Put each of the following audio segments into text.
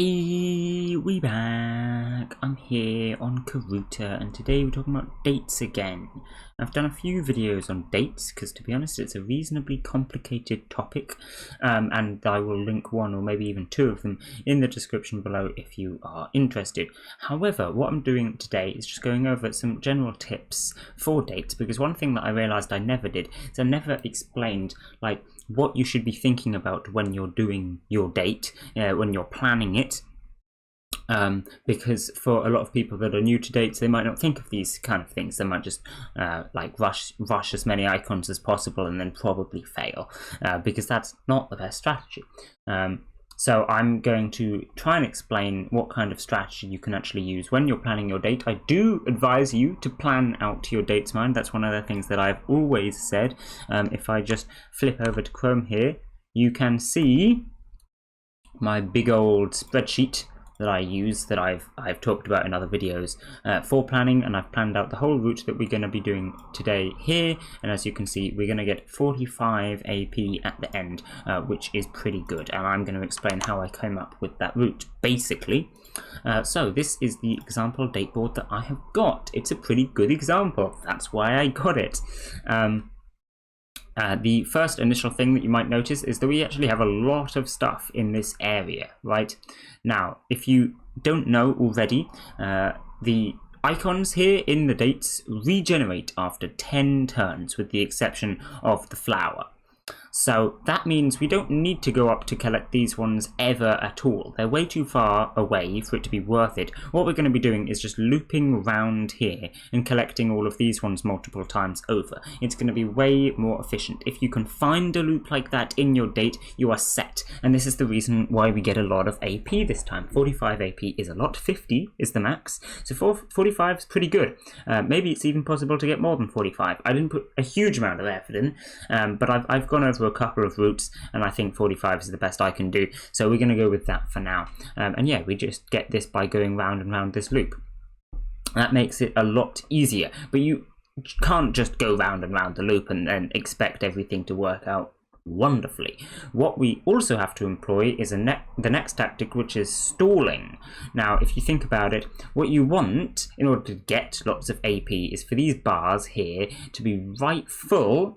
Hey, we back. I'm here on Karuta, and today we're talking about dates again. I've done a few videos on dates because, to be honest, it's a reasonably complicated topic, and I will link one or maybe even two of them in the description below if you are interested. However, what I'm doing today is just going over some general tips for dates, because one thing that I realised I never did is I never explained like what you should be thinking about when you're doing your date, when you're planning it. Because for a lot of people that are new to dates, they might not think of these kind of things. They might just like rush as many icons as possible and then probably fail, because that's not the best strategy. So I'm going to try and explain what kind of strategy you can actually use when you're planning your date. I do advise you to plan out your dates mind. That's one of the things that I've always said. If I just flip over to Chrome here, you can see my big old spreadsheet that I use, that I've talked about in other videos for planning, and I've planned out the whole route that we're going to be doing today here. And as you can see, we're going to get 45 AP at the end, which is pretty good, and I'm going to explain how I came up with that route basically. So this is the example date board that I have got. It's a pretty good example, that's why I got it. The first initial thing that you might notice is that we actually have a lot of stuff in this area, right? Now, if you don't know already, the icons here in the dates regenerate after 10 turns, with the exception of the flower. So that means we don't need to go up to collect these ones ever at all. They're way too far away for it to be worth it. What we're going to be doing is just looping around here and collecting all of these ones multiple times over. It's going to be way more efficient. If you can find a loop like that in your date, you are set. And this is the reason why we get a lot of AP this time. 45 AP is a lot. 50 is the max. So 45 is pretty good. Maybe it's even possible to get more than 45. I didn't put a huge amount of effort in, but I've gone over a couple of routes, and I think 45 is the best I can do, so we're going to go with that for now. And yeah, we just get this by going round and round this loop. That makes it a lot easier, but you can't just go round and round the loop and then expect everything to work out wonderfully. What we also have to employ is the next tactic, which is stalling. Now, if you think about it, what you want in order to get lots of AP is for these bars here to be right full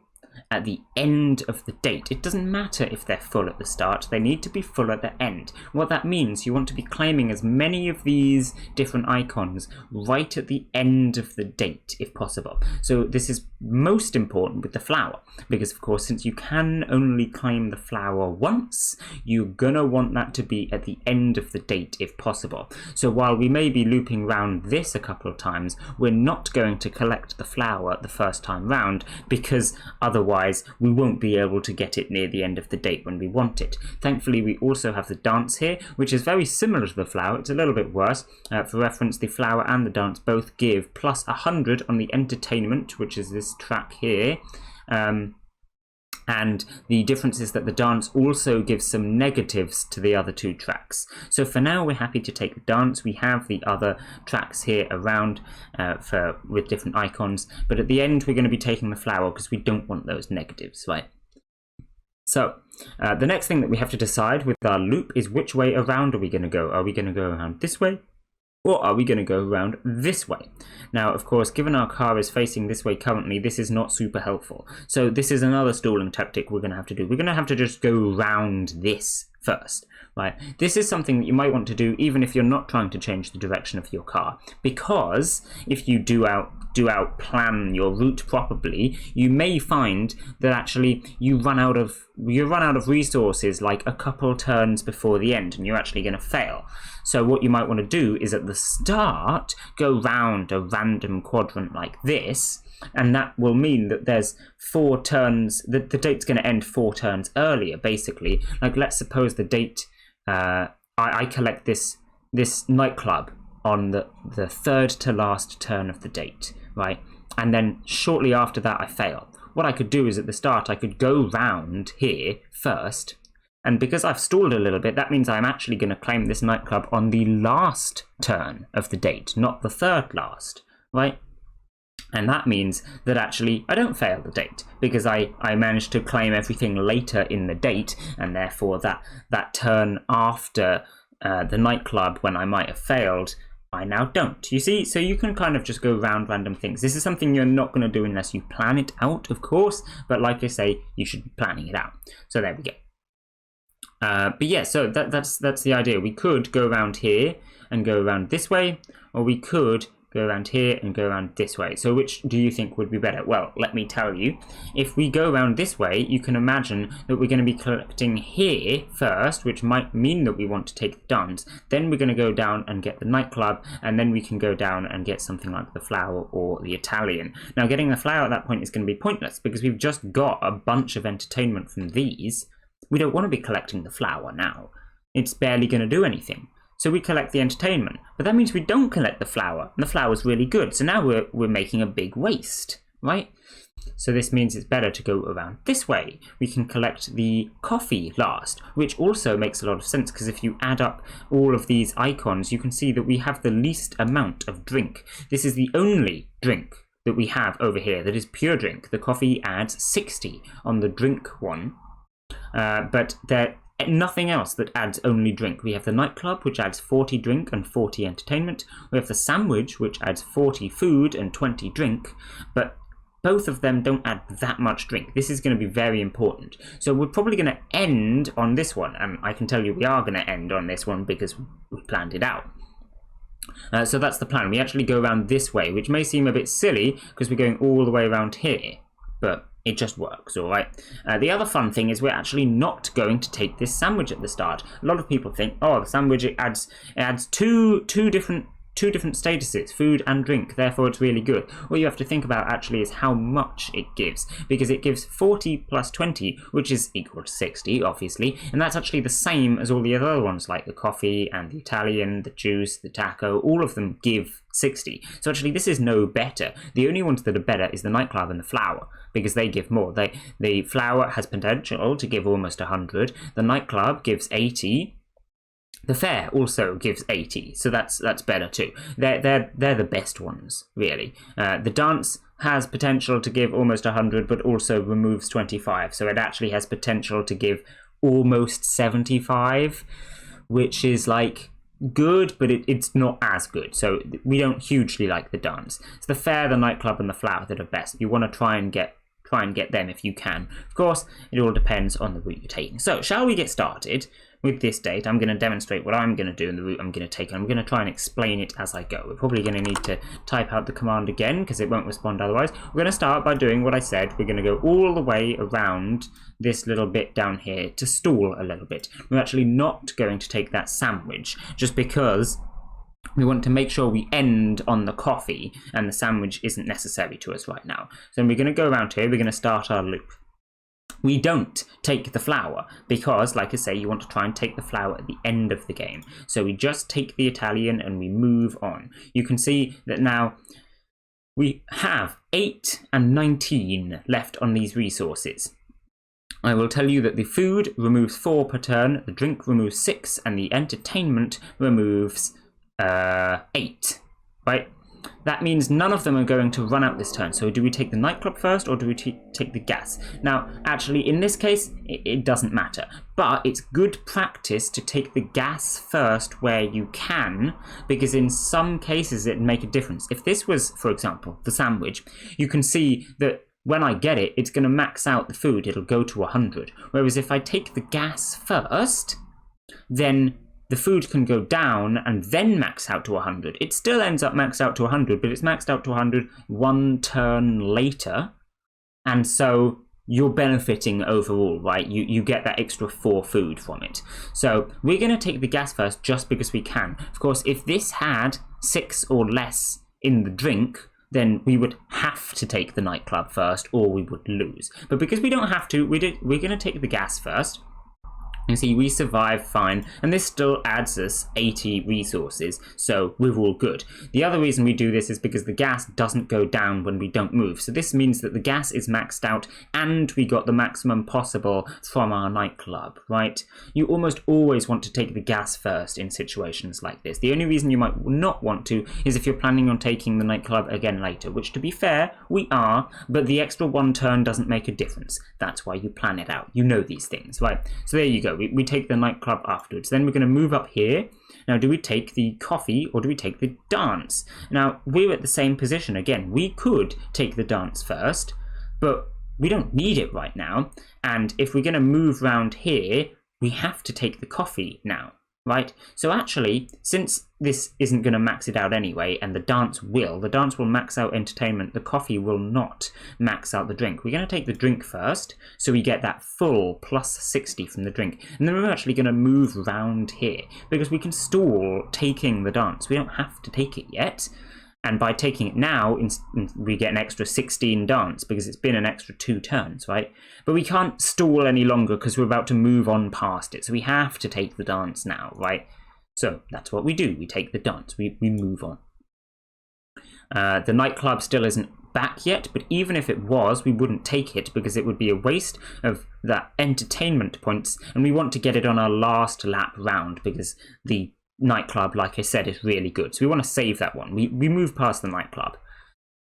at the end of the date. It doesn't matter if they're full at the start, they need to be full at the end. What that means, you want to be claiming as many of these different icons right at the end of the date if possible. So this is most important with the flower, because of course, since you can only claim the flower once, you're gonna want that to be at the end of the date if possible. So while we may be looping round this a couple of times, we're not going to collect the flower the first time round, because otherwise we won't be able to get it near the end of the date when we want it. Thankfully, we also have the dance here, which is very similar to the flower. It's a little bit worse. For reference, the flower and the dance both give plus 100 on the entertainment, which is this track here. And the difference is that the dance also gives some negatives to the other two tracks. So for now, we're happy to take the dance. We have the other tracks here around with different icons, but at the end we're going to be taking the flower because we don't want those negatives, right? So the next thing that we have to decide with our loop is which way around are we going to go? Are we going to go around this way, or are we going to go around this way? Now, of course, given our car is facing this way currently, this is not super helpful. So this is another stalling tactic we're going to have to do. We're going to have to just go round this first, right? This is something that you might want to do even if you're not trying to change the direction of your car, because if you do out plan your route properly, you may find that actually you run out of resources like a couple turns before the end, and you're actually going to fail. So what you might want to do is at the start go round a random quadrant like this, and that will mean that there's 4 turns, that the date's going to end 4 turns earlier, basically. Like, let's suppose the date, I collect this nightclub on the third to last turn of the date, right? And then shortly after that I fail. What I could do is at the start I could go round here first, and because I've stalled a little bit, that means I'm actually going to claim this nightclub on the last turn of the date, not the third last, right? And that means that actually I don't fail the date, because I managed to claim everything later in the date, and therefore that turn after the nightclub when I might have failed, I now don't. You see, so you can kind of just go around random things. This is something you're not going to do unless you plan it out, of course, but like I say, you should be planning it out. So there we go. But yeah, so that's the idea. We could go around here and go around this way, or we could go around here and go around this way. So which do you think would be better? Well, let me tell you. If we go around this way, you can imagine that we're going to be collecting here first, which might mean that we want to take the dance. Then we're going to go down and get the nightclub, and then we can go down and get something like the flower or the Italian. Now, getting the flower at that point is going to be pointless because we've just got a bunch of entertainment from these. We don't want to be collecting the flower now. It's barely going to do anything. So we collect the entertainment, but that means we don't collect the flower, and the flower's really good. So now we're making a big waste, right? So this means it's better to go around this way. We can collect the coffee last, which also makes a lot of sense because if you add up all of these icons, you can see that we have the least amount of drink. This is the only drink that we have over here that is pure drink. The coffee adds 60 on the drink one, but there nothing else that adds only drink. We have the nightclub, which adds 40 drink and 40 entertainment. We have the sandwich, which adds 40 food and 20 drink, but both of them don't add that much drink. This is going to be very important. So we're probably going to end on this one, and I can tell you we are going to end on this one because we planned it out. So that's the plan. We actually go around this way, which may seem a bit silly because we're going all the way around here, but it just works, all right? The other fun thing is we're actually not going to take this sandwich at the start. A lot of people think, oh, the sandwich, it adds two different statuses, food and drink, therefore it's really good. What you have to think about actually is how much it gives, because it gives 40 plus 20, which is equal to 60, obviously, and that's actually the same as all the other ones, like the coffee and the Italian, the juice, the taco, all of them give 60. So actually this is no better. The only ones that are better is the nightclub and the flower, because they give more. The flower has potential to give almost 100, the nightclub gives 80, the fair also gives 80, so that's better too. They're the best ones, really. The dance has potential to give almost 100, but also removes 25, so it actually has potential to give almost 75, which is like good, but it's not as good. So we don't hugely like the dance. It's the fair, the nightclub, and the flower that are best. You want to try and get them if you can. Of course, it all depends on the route you're taking. So shall we get started? With this date, I'm going to demonstrate what I'm going to do and the route I'm going to take, and I'm going to try and explain it as I go. We're probably going to need to type out the command again because it won't respond otherwise. We're going to start by doing what I said. We're going to go all the way around this little bit down here to stall a little bit. We're actually not going to take that sandwich just because we want to make sure we end on the coffee and the sandwich isn't necessary to us right now. So we're going to go around here. We're going to start our loop. We don't take the flower because, like I say, you want to try and take the flower at the end of the game. So we just take the Italian and we move on. You can see that now we have 8 and 19 left on these resources. I will tell you that the food removes 4 per turn, the drink removes 6, and the entertainment removes 8, right? That means none of them are going to run out this turn. So do we take the nightclub first or do we take the gas? Now, actually, in this case, it doesn't matter. But it's good practice to take the gas first where you can, because in some cases it make a difference. If this was, for example, the sandwich, you can see that when I get it, it's going to max out the food. It'll go to 100. Whereas if I take the gas first, then the food can go down and then max out to 100. It still ends up maxed out to 100, but it's maxed out to 100 one turn later. And so you're benefiting overall, right? You get that extra 4 food from it. So we're going to take the gas first just because we can. Of course, if this had 6 or less in the drink, then we would have to take the nightclub first or we would lose. But because we don't have to, we're going to take the gas first. You see, we survive fine, and this still adds us 80 resources, so we're all good. The other reason we do this is because the gas doesn't go down when we don't move. So this means that the gas is maxed out, and we got the maximum possible from our nightclub, right? You almost always want to take the gas first in situations like this. The only reason you might not want to is if you're planning on taking the nightclub again later, which, to be fair, we are, but the extra 1 turn doesn't make a difference. That's why you plan it out. You know these things, right? So there you go. go. We take the nightclub afterwards. Then we're going to move up here. Now, do we take the coffee or do we take the dance? Now, we're at the same position again. We could take the dance first, but we don't need it right now. And if we're going to move round here, we have to take the coffee now, right? So actually, since this isn't going to max it out anyway, and the dance will max out entertainment, the coffee will not max out the drink. We're going to take the drink first, so we get that full plus 60 from the drink. And then we're actually going to move round here, because we can stall taking the dance. We don't have to take it yet. And by taking it now, we get an extra 16 dance, because it's been an extra 2 turns, right? But we can't stall any longer because we're about to move on past it. So we have to take the dance now, right? So that's what we do. We take the dance. We move on. The nightclub still isn't back yet, but even if it was, we wouldn't take it because it would be a waste of that entertainment points. And we want to get it on our last lap round because the nightclub, like I said, is really good. So we want to save that one. We move past the nightclub.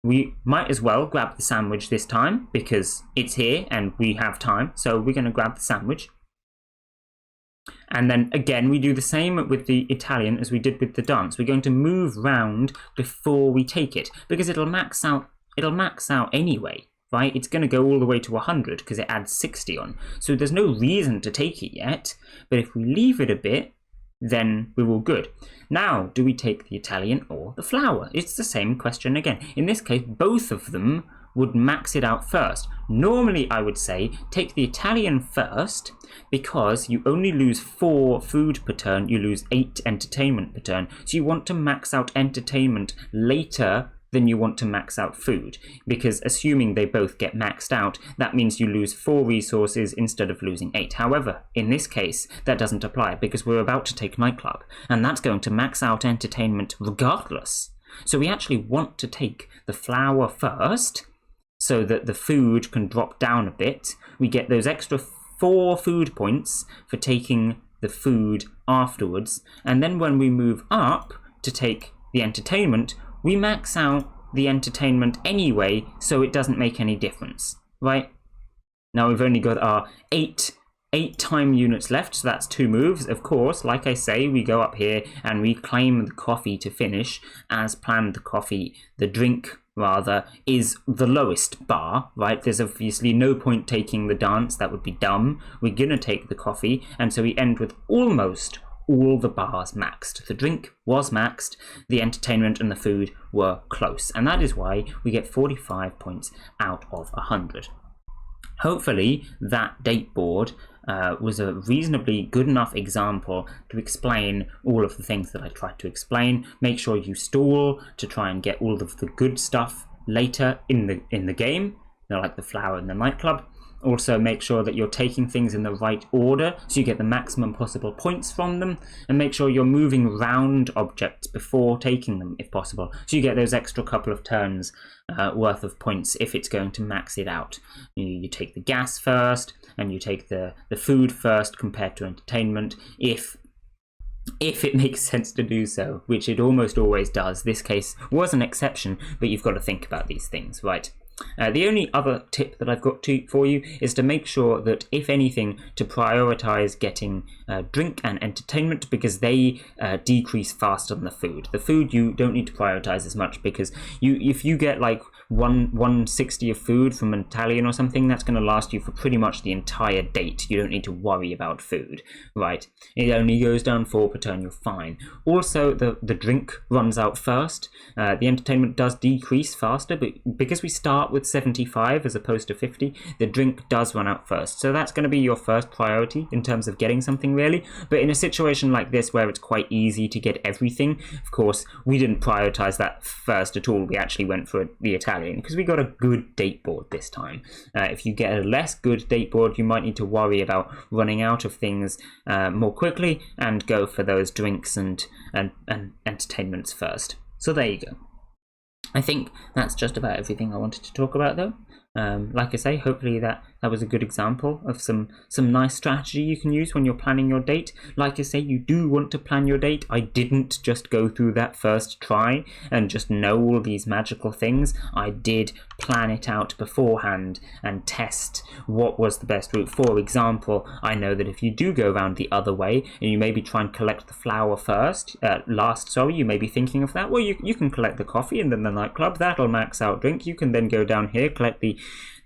We might as well grab the sandwich this time because it's here and we have time. So we're going to grab the sandwich. And then again, we do the same with the Italian as we did with the dance. We're going to move round before we take it because it'll max out anyway, right? It's going to go all the way to 100 because it adds 60 on. So there's no reason to take it yet. But if we leave it a bit, then we're all good. Now, do we take the Italian or the flour? It's the same question again. In this case, both of them would max it out first. Normally, I would say take the Italian first because you only lose 4 food per turn. You lose 8 entertainment per turn. So you want to max out entertainment later than you want to max out food, because assuming they both get maxed out, that means you lose 4 resources instead of losing 8. However, in this case, that doesn't apply because we're about to take nightclub, and that's going to max out entertainment regardless. So we actually want to take the flour first so that the food can drop down a bit. We get those extra 4 food points for taking the food afterwards, and then when we move up to take the entertainment, we max out the entertainment anyway, so it doesn't make any difference, right? Now we've only got our 8 time units left, so that's 2 moves. Of course, like I say, we go up here and we claim the coffee to finish. As planned, the drink rather, is the lowest bar, right? There's obviously no point taking the dance, that would be dumb. We're gonna take the coffee, and so we end with almost all the bars maxed. The drink was maxed, the entertainment and the food were close, and that is why we get 45 points out of 100. Hopefully that date board was a reasonably good enough example to explain all of the things that I tried to explain. Make sure you stall to try and get all of the good stuff later in the game, like the flour and the nightclub. Also, make sure that you're taking things in the right order so you get the maximum possible points from them, and make sure you're moving around objects before taking them if possible, so you get those extra couple of turns worth of points if it's going to max it out. You take the gas first and you take the food first compared to entertainment if it makes sense to do so, which it almost always does. This case was an exception, but you've got to think about these things, right? The only other tip that I've got for you is to make sure that, if anything, to prioritize getting drink and entertainment, because they decrease faster than the food. The food you don't need to prioritize as much, because if you get like 160 of food from an Italian or something, that's going to last you for pretty much the entire date. You don't need to worry about food, right? It only goes down 4 per turn, you're fine. Also, the drink runs out first. The entertainment does decrease faster, but because we start with 75 as opposed to 50, the drink does run out first. So that's going to be your first priority in terms of getting something, really. But in a situation like this where it's quite easy to get everything, of course, we didn't prioritize that first at all. We actually went for the Italian because we got a good date board this time. If you get a less good date board, you might need to worry about running out of things more quickly and go for those drinks and entertainments first. So there you go. I think that's just about everything I wanted to talk about, though. Like I say, hopefully that was a good example of some nice strategy you can use when you're planning your date. Like I say, you do want to plan your date. I didn't just go through that first try and just know all these magical things. I did plan it out beforehand and test what was the best route. For example, I know that if you do go around the other way and you maybe try and collect the flower last, you may be thinking of that. Well, you can collect the coffee and then the nightclub. That'll max out drink. You can then go down here, collect the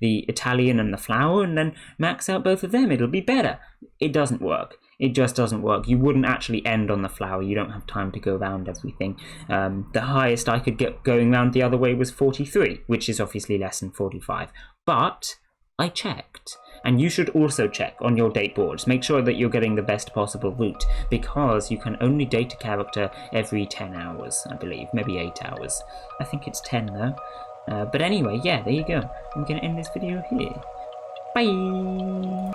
Italian and the flower, and then max out both of them. It'll be better. It doesn't work. It just doesn't work. You wouldn't actually end on the flower. You don't have time to go around everything. The highest I could get going around the other way was 43, which is obviously less than 45. But I checked. And you should also check on your date boards. Make sure that you're getting the best possible route, because you can only date a character every 10 hours, I believe. Maybe 8 hours. I think it's 10 though. But anyway, yeah, there you go. I'm going to end this video here. Bye!